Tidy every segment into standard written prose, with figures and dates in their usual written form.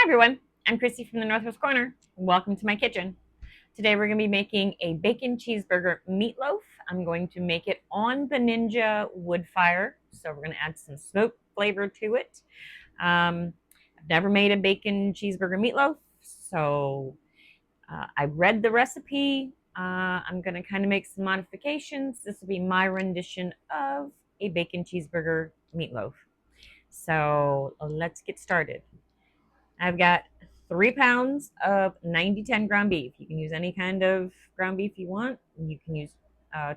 everyone, I'm Chrissy from the Northwest Corner. Welcome to my kitchen. Today we're going to be making a bacon cheeseburger meatloaf. I'm going to make it on the Ninja wood fire, so we're going to add some smoke flavor to it. I've never made a bacon cheeseburger meatloaf, so I read the recipe. I'm going to kind of make some modifications. This will be my rendition of a bacon cheeseburger meatloaf. So let's get started. I've got 3 pounds of 90-10 ground beef. You can use any kind of ground beef you want. You can use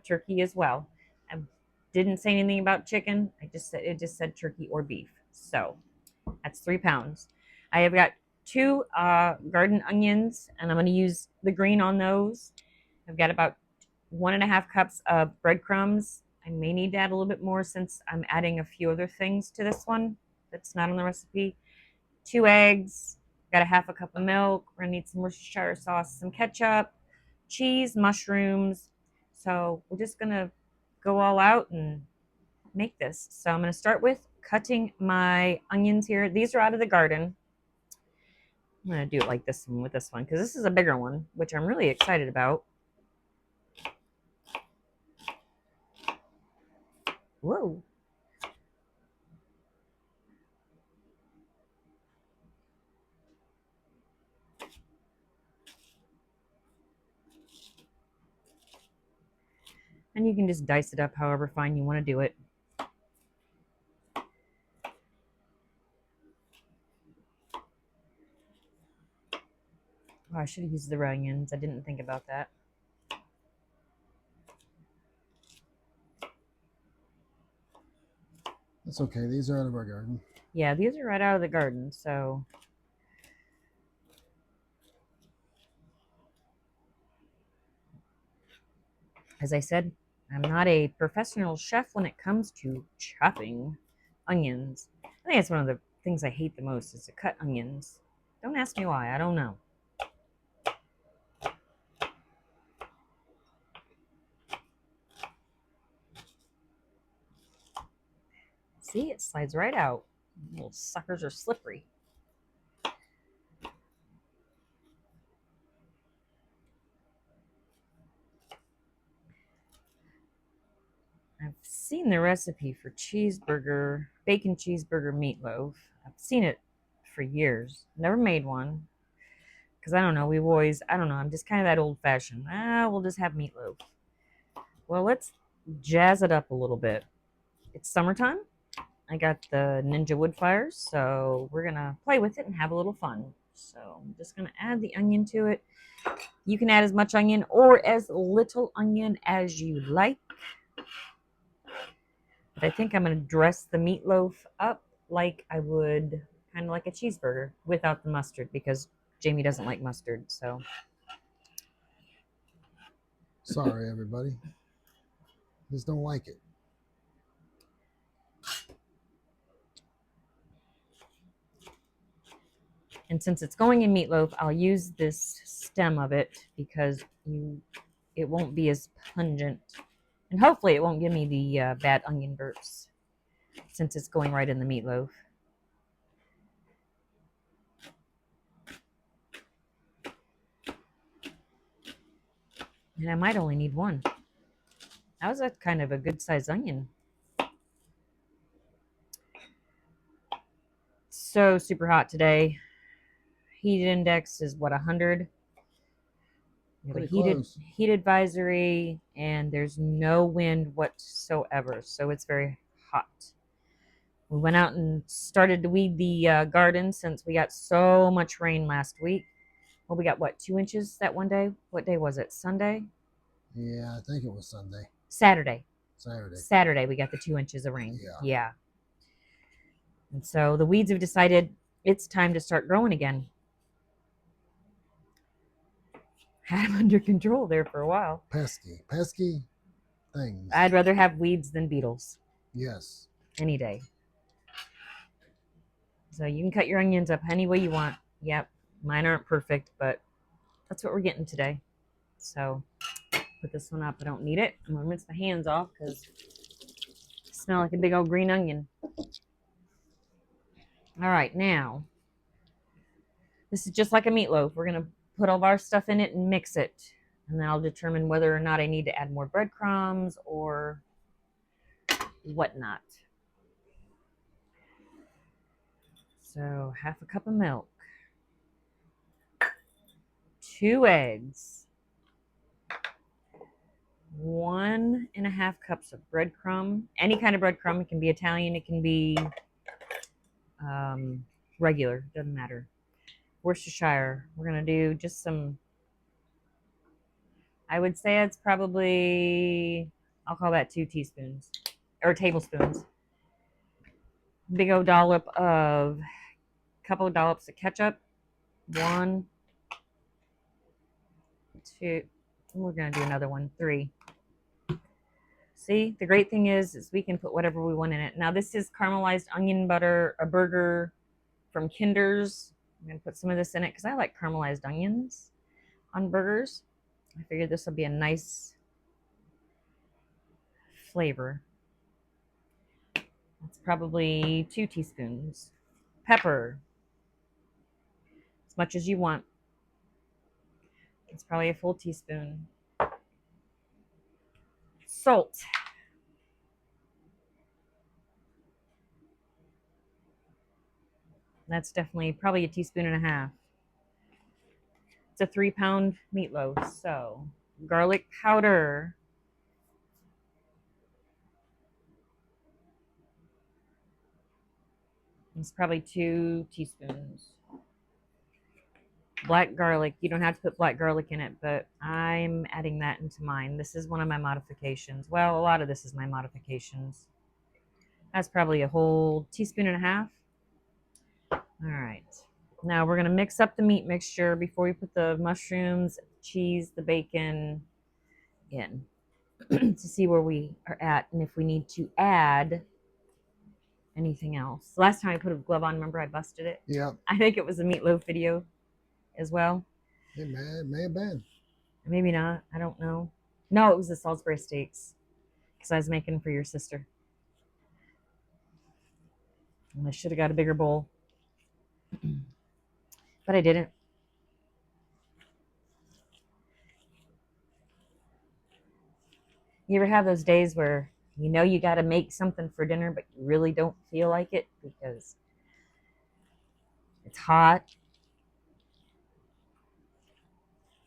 turkey as well. I didn't say anything about chicken. It just said turkey or beef. So that's 3 pounds. I have got two garden onions, and I'm going to use the green on those. I've got about 1.5 cups of breadcrumbs. I may need to add a little bit more since I'm adding a few other things to this one that's not on the recipe. 2 eggs, got a 1/2 cup of milk. We're gonna need some Worcestershire sauce, some ketchup, cheese, mushrooms. So we're just gonna go all out and make this. So I'm gonna start with cutting my onions here. These are out of the garden. I'm gonna do it like this one with this one because this is a bigger one, which I'm really excited about. Whoa. And you can just dice it up however fine you want to do it. Oh, I should have used the raw onions. I didn't think about that. That's okay. These are out of our garden. Yeah, these are right out of the garden, so. As I said, I'm not a professional chef when it comes to chopping onions. I think it's one of the things I hate the most is to cut onions. Don't ask me why, I don't know. See, it slides right out. Little suckers are slippery. I've seen the recipe for bacon cheeseburger meatloaf. I've seen it for years. Never made one. Because I don't know, I'm just kind of that old fashioned. We'll just have meatloaf. Well, let's jazz it up a little bit. It's summertime. I got the Ninja wood fires, so we're gonna play with it and have a little fun. So I'm just gonna add the onion to it. You can add as much onion or as little onion as you like. But I think I'm gonna dress the meatloaf up like I would kind of like a cheeseburger without the mustard because Jamie doesn't like mustard. So sorry, everybody. Just don't like it. And since it's going in meatloaf, I'll use this stem of it because it won't be as pungent. And hopefully it won't give me the bad onion burps since it's going right in the meatloaf. And I might only need one. That was a kind of a good sized onion. So super hot today. Heat index is what, 100? We have a heat advisory, and there's no wind whatsoever, so it's very hot. We went out and started to weed the garden since we got so much rain last week. Well, we got what, 2 inches that one day? What day was it? Sunday? Yeah, I think it was Sunday. Saturday. Saturday, we got the 2 inches of rain. Yeah. And so the weeds have decided it's time to start growing again. Had them under control there for a while. Pesky things. I'd rather have weeds than beetles. Yes. Any day. So you can cut your onions up any way you want. Yep, mine aren't perfect, but that's what we're getting today. So put this one up. I don't need it. I'm going to rinse my hands off because I smell like a big old green onion. All right, now This is just like a meatloaf. We're going to put all of our stuff in it and mix it. And then I'll determine whether or not I need to add more breadcrumbs or whatnot. So 1/2 cup of milk, 2 eggs, 1.5 cups of breadcrumb. Any kind of breadcrumb. It can be Italian. It can be regular. Doesn't matter. Worcestershire. We're going to do just some, I would say it's probably, I'll call that 2 teaspoons or tablespoons. Big old dollop of, couple of dollops of ketchup. 1, 2, we're going to do another one, 3. See, the great thing is we can put whatever we want in it. Now this is caramelized onion butter, a burger from Kinder's. I'm going to put some of this in it because I like caramelized onions on burgers. I figured this will be a nice flavor. That's probably 2 teaspoons. Pepper, as much as you want. It's probably a full teaspoon. Salt. That's definitely probably a teaspoon and a half. It's a 3-pound meatloaf. So garlic powder. It's probably 2 teaspoons. Black garlic. You don't have to put black garlic in it, but I'm adding that into mine. This is one of my modifications. Well, a lot of this is my modifications. That's probably a whole teaspoon and a half. All right. Now we're going to mix up the meat mixture before we put the mushrooms, cheese, the bacon in to see where we are at and if we need to add anything else. Last time I put a glove on, remember I busted it? Yeah. I think it was a meatloaf video as well. It may have been. Maybe not. I don't know. No, it was the Salisbury steaks because I was making for your sister. And I should have got a bigger bowl. But I didn't. You ever have those days where you know you got to make something for dinner, but you really don't feel like it because it's hot?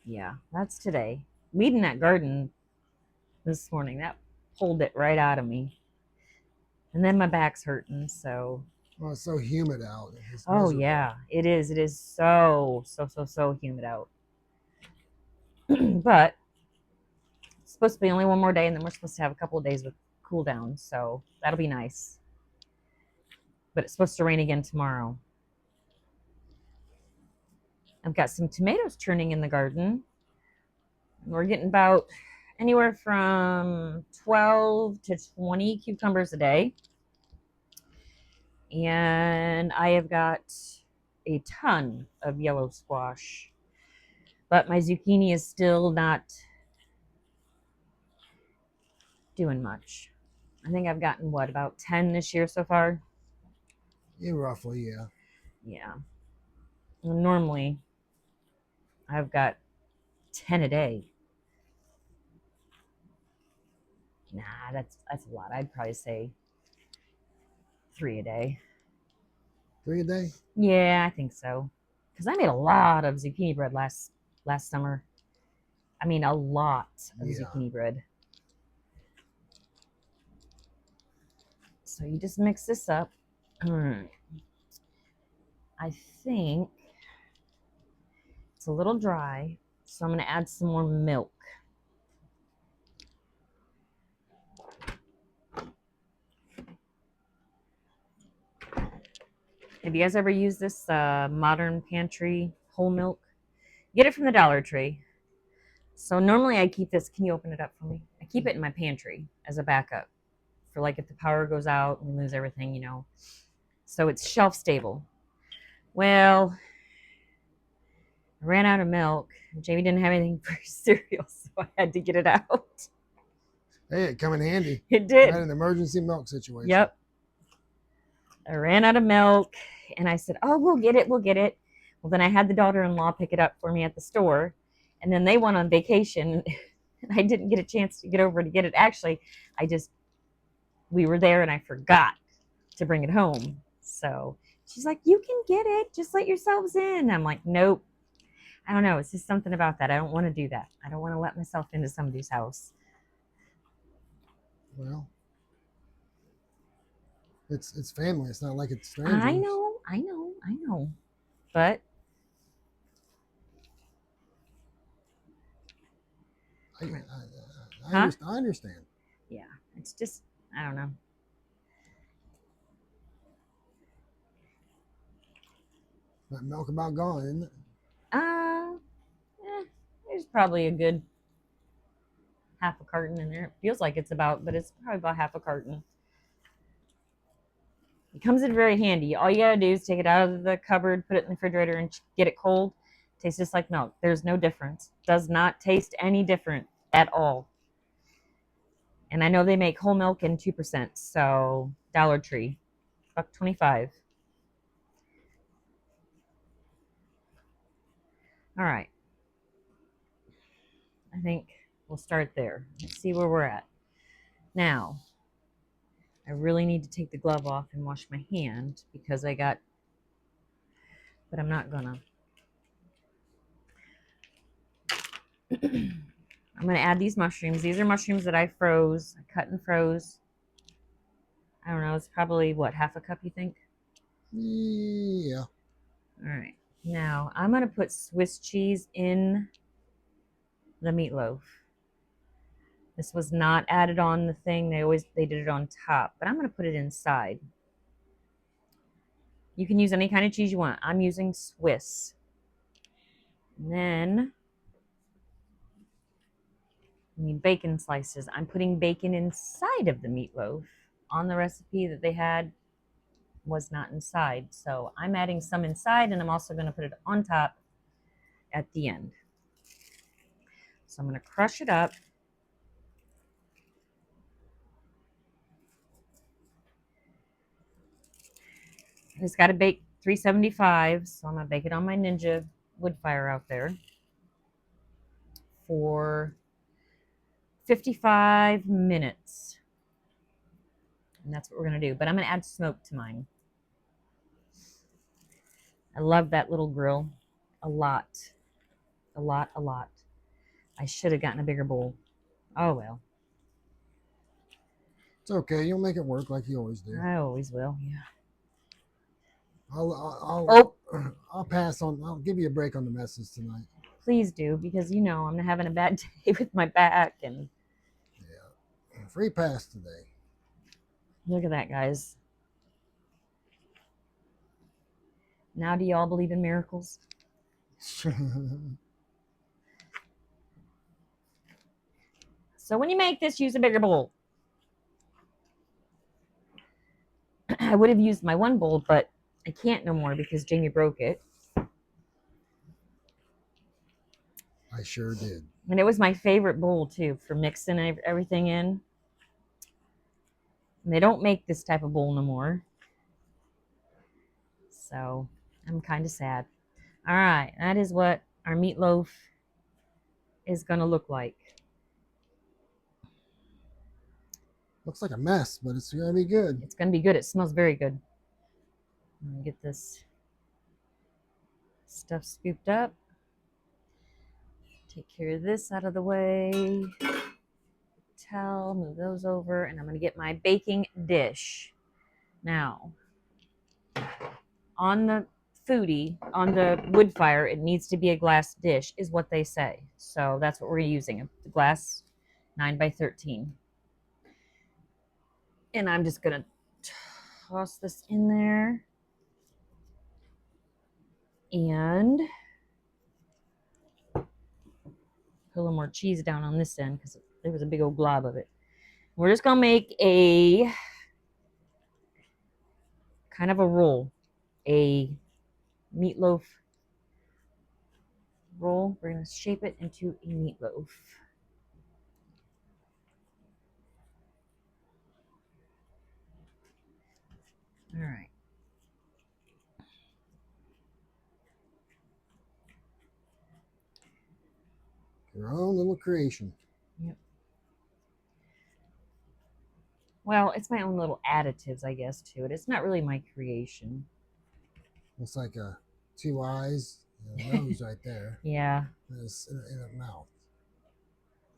Yeah, that's today. Weeding that garden this morning, that pulled it right out of me. And then my back's hurting, so. Well, it's so humid out. Oh, yeah, it is. It is so humid out. But it's supposed to be only one more day, and then we're supposed to have a couple of days with cool down, so that'll be nice. But it's supposed to rain again tomorrow. I've got some tomatoes turning in the garden. We're getting about anywhere from 12 to 20 cucumbers a day. And I have got a ton of yellow squash. But my zucchini is still not doing much. I think I've gotten, what, about 10 this year so far? Yeah, roughly, yeah. Yeah. Well, normally, I've got 10 a day. Nah, that's a lot. I'd probably say 3 a day. 3 a day? Yeah, I think so. Because I made a lot of zucchini bread last summer. I mean, a lot of zucchini bread. So you just mix this up. I think it's a little dry, so I'm going to add some more milk. Have you guys ever used this Modern Pantry whole milk? Get it from the Dollar Tree. So normally I keep this. Can you open it up for me? I keep it in my pantry as a backup for like if the power goes out and we lose everything, you know. So it's shelf stable. Well, I ran out of milk. Jamie didn't have anything for his cereal, so I had to get it out. Hey, it come in handy. It did. I had an emergency milk situation. Yep. I ran out of milk, and I said, "Oh, we'll get it. We'll get it." Well, then I had the daughter-in-law pick it up for me at the store, and then they went on vacation, and I didn't get a chance to get over to get it. Actually, I just we were there and I forgot to bring it home. So she's like, "You can get it. Just let yourselves in." I'm like, "Nope." I don't know. It's just something about that. I don't want to do that. I don't want to let myself into somebody's house. Well, it's family. It's not like it's I strangers. know, I know, I know. But huh? I understand. Yeah, it's just I don't know. That milk about gone, isn't it? Uh, there's probably a good half a carton in there. It feels like it's about, but it's probably about half a carton. It comes in very handy. All you gotta do is take it out of the cupboard, put it in the refrigerator, and get it cold. Tastes just like milk. There's no difference. Does not taste any different at all. And I know they make whole milk in 2%, so Dollar Tree, $1.25. All right, I think we'll start there. Let's see where we're at. Now, I really need to take the glove off and wash my hand because I got, but I'm not gonna. I'm gonna add these mushrooms. These are mushrooms that I froze, I cut and froze. I don't know, it's probably what, half a cup, you think? Yeah. All right. Now, I'm gonna put Swiss cheese in the meatloaf. This was not added on the thing. They did it on top, but I'm gonna put it inside. You can use any kind of cheese you want. I'm using Swiss. And then I need bacon slices. I'm putting bacon inside of the meatloaf. On the recipe that they had was not inside. So I'm adding some inside and I'm also going to put it on top at the end. So I'm going to crush it up. It's got to bake 375, so I'm going to bake it on my Ninja wood fire out there for 55 minutes. And that's what we're going to do. But I'm going to add smoke to mine. I love that little grill a lot. A lot, a lot. I should have gotten a bigger bowl. Oh, well. It's okay. You'll make it work like you always do. I always will, yeah. I'll I'll pass on. I'll give you a break on the messes tonight. Please do, because you know I'm having a bad day with my back. And Yeah. Free pass today. look at that, guys. Now, do y'all believe in miracles? So when you make this, use a bigger bowl. I would have used my one bowl, but I can't no more because Jamie broke it. I sure did. And it was my favorite bowl, too, for mixing everything in. And they don't make this type of bowl no more. So I'm kind of sad. All right, that is what our meatloaf is going to look like. Looks like a mess, but it's gonna be good. It's going to be good. It smells very good. I'm going to get this stuff scooped up. Take care of this out of the way. Towel, move those over, and I'm going to get my baking dish. Now, on the foodie, on the wood fire, it needs to be a glass dish, is what they say. So that's what we're using, a glass 9x13. And I'm just going to toss this in there. And put a little more cheese down on this end because there was a big old glob of it. We're just going to make a kind of a roll, a meatloaf roll. We're going to shape it into a meatloaf. All right. Your own little creation. Yep. Well, it's my own little additives, I guess, to it. It's not really my creation. Looks like two eyes and a nose right there. Yeah. And a mouth.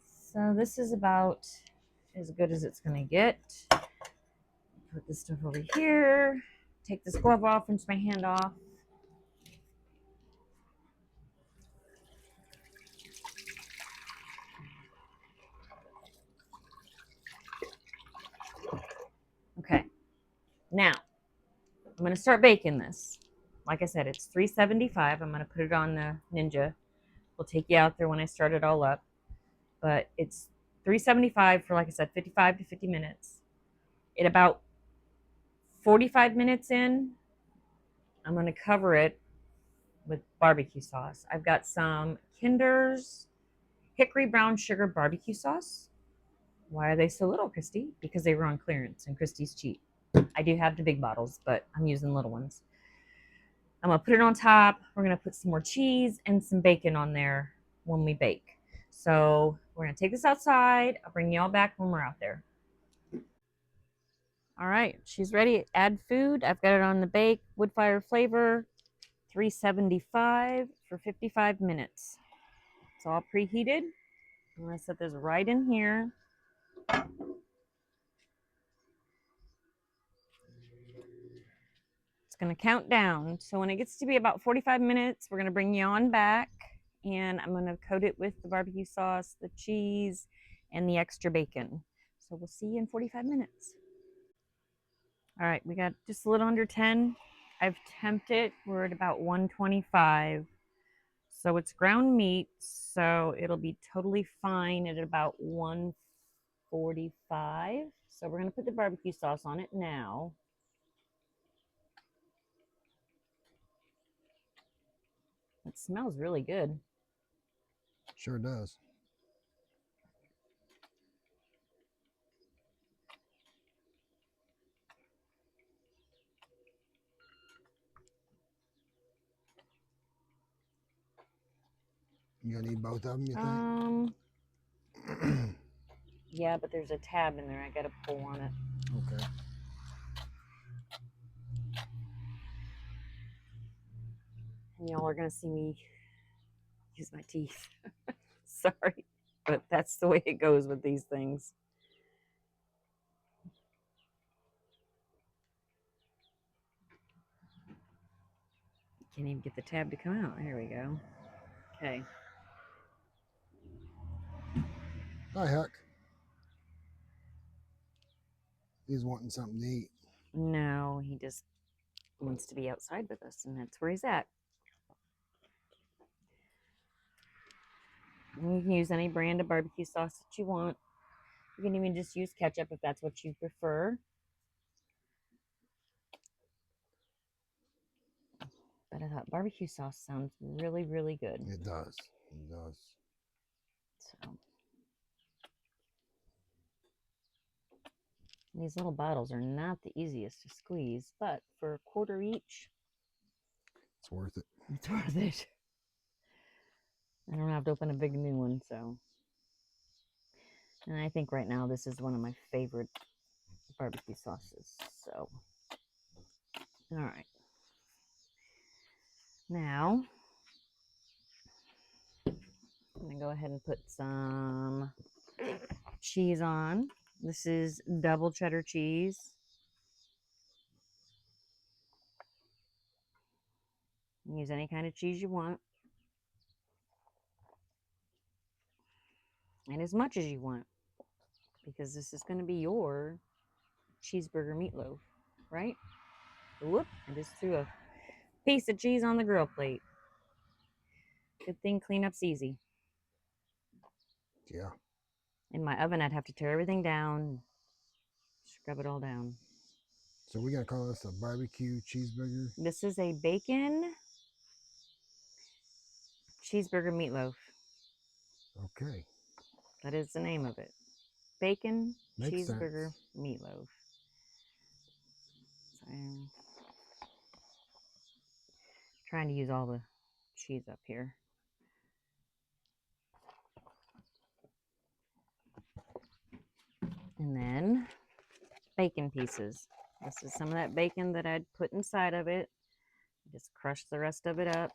So this is about as good as it's going to get. Put this stuff over here. Take this glove off, rinse my hand off. Okay. Now, I'm going to start baking this. Like I said, it's 375. I'm going to put it on the Ninja. We'll take you out there when I start it all up. But it's 375 for, like I said, 55 to 50 minutes. At about 45 minutes in, I'm going to cover it with barbecue sauce. I've got some Kinder's Hickory Brown Sugar Barbecue Sauce. Why are they so little, Christy? Because they were on clearance and Christy's cheap. I do have the big bottles, but I'm using little ones. I'm going to put it on top. We're going to put some more cheese and some bacon on there when we bake. So we're going to take this outside. I'll bring you all back when we're out there. All right, she's ready. Add food. I've got it on the bake, wood fire flavor, 375 for 55 minutes. It's all preheated. I'm going to set this right in here. It's going to count down. So when it gets to be about 45 minutes, we're going to bring you on back, and I'm going to coat it with the barbecue sauce, the cheese, and the extra bacon. So we'll see you in 45 minutes. All right, we got just a little under 10. I've temped it. We're at about 125. So it's ground meat, so it'll be totally fine at about 145. So we're going to put the barbecue sauce on it now. It smells really good. Sure does. You gonna need both of them, you think? Yeah, but there's a tab in there. I gotta pull on it. Okay. And y'all are gonna see me use my teeth. Sorry, but that's the way it goes with these things. Can't even get the tab to come out. Here we go. Okay. Hi, Huck. He's wanting something to eat. No, he just wants to be outside with us, and that's where he's at. And you can use any brand of barbecue sauce that you want. You can even just use ketchup if that's what you prefer. But I thought barbecue sauce sounds really, really good. It does. It does. So these little bottles are not the easiest to squeeze, but for a quarter each, it's worth it. It's worth it. I don't have to open a big new one, so. And I think right now this is one of my favorite barbecue sauces. So, all right. Now, I'm gonna go ahead and put some cheese on. This is double cheddar cheese. You can use any kind of cheese you want. And as much as you want. Because this is going to be your cheeseburger meatloaf, right? Whoop, I just threw a piece of cheese on the grill plate. Good thing cleanup's easy. Yeah. In my oven, I'd have to tear everything down, scrub it all down. So we're going to call this a barbecue cheeseburger? This is a bacon cheeseburger meatloaf. Okay. That is the name of it. Bacon Makes cheeseburger sense. meatloaf. So I'm trying to use all the cheese up here. And then bacon pieces. This is some of that bacon that I'd put inside of it. Just crush the rest of it up.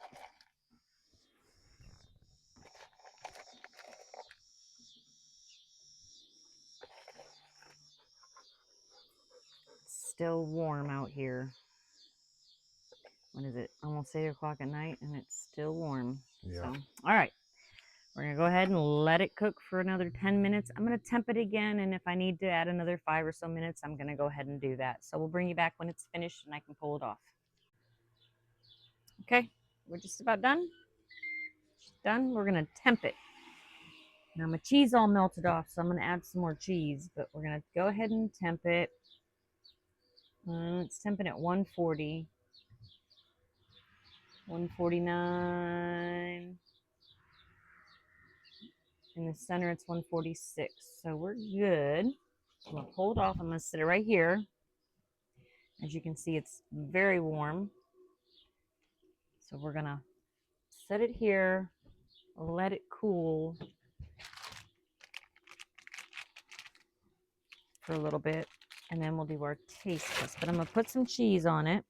It's still warm out here. What is it? Almost 8 o'clock at night, and it's still warm. Yeah. So, all right. We're going to go ahead and let it cook for another 10 minutes. I'm going to temp it again, and if I need to add another 5 or so minutes, I'm going to go ahead and do that. So we'll bring you back when it's finished and I can pull it off. Okay, we're just about done. Done. We're going to temp it. Now my cheese all melted off, so I'm going to add some more cheese, but we're going to go ahead and temp it. It's temping at 140, 149. In the center, it's 146. So we're good. I'm going to pull it off. I'm going to sit it right here. As you can see, it's very warm. So we're going to set it here, let it cool for a little bit, and then we'll do our taste test. But I'm going to put some cheese on it.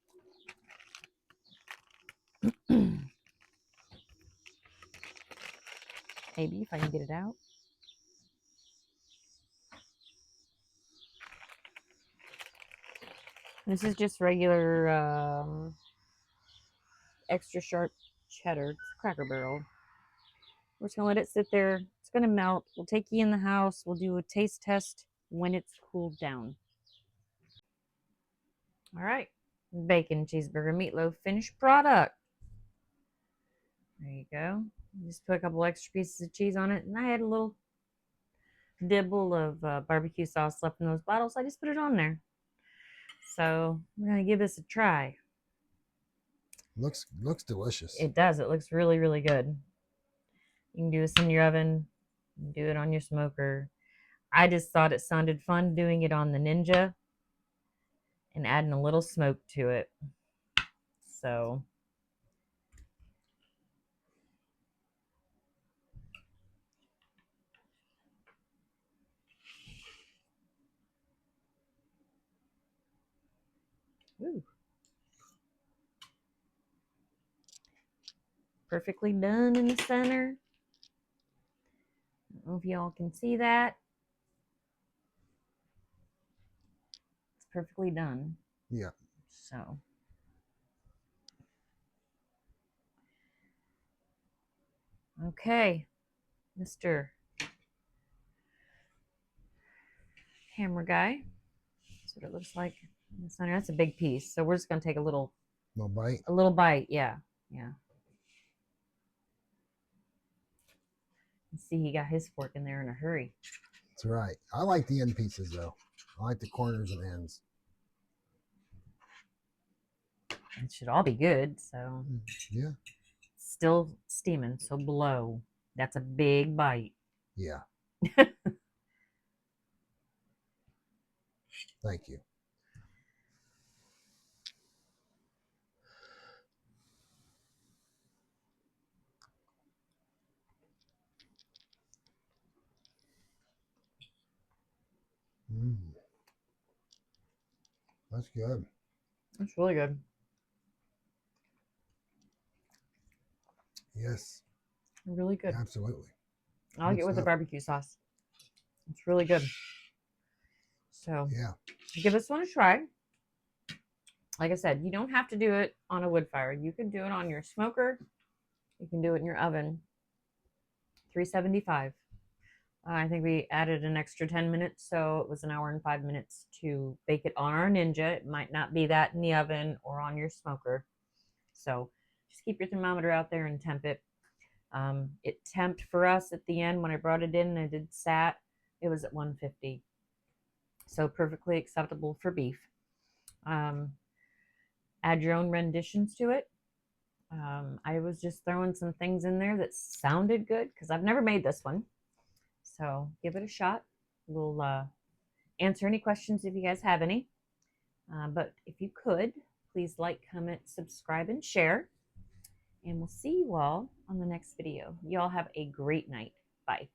Maybe if I can get it out. This is just regular extra sharp cheddar. It's Cracker Barrel. We're just going to let it sit there. It's going to melt. We'll take you in the house. We'll do a taste test when it's cooled down. All right. Bacon cheeseburger meatloaf finished product. There you go. Just put a couple extra pieces of cheese on it. And I had a little dibble of barbecue sauce left in those bottles. I just put it on there. So we're going to give this a try. Looks delicious. It does. It looks really, really good. You can do this in your oven. You can do it on your smoker. I just thought it sounded fun doing it on the Ninja and adding a little smoke to it. So ooh. Perfectly done in the center. I don't know if y'all can see that. It's perfectly done. Yeah. So okay, Mr. Camera guy. That's what it looks like in the center. That's a big piece. So we're just gonna take a little bite. A little bite, yeah. Yeah. You see he got his fork in there in a hurry. That's right. I like the end pieces though. I like the corners and ends. It should all be good, so yeah. Still steaming, so blow. That's a big bite. Yeah. Thank you. That's good. That's really good. Yes. Really good. Absolutely. I like it with the barbecue sauce. It's really good. So yeah, give this one a try. Like I said, you don't have to do it on a wood fire. You can do it on your smoker. You can do it in your oven. 375. I think we added an extra 10 minutes, so it was an hour and 5 minutes to bake it on our Ninja. It might not be that in the oven or on your smoker. So just keep your thermometer out there and temp it. It temped for us at the end when I brought it in and I did sat. It was at 150. So perfectly acceptable for beef. Add your own renditions to it. I was just throwing some things in there that sounded good because I've never made this one. So give it a shot. We'll answer any questions if you guys have any. But if you could, please like, comment, subscribe, and share. And we'll see you all on the next video. Y'all have a great night. Bye.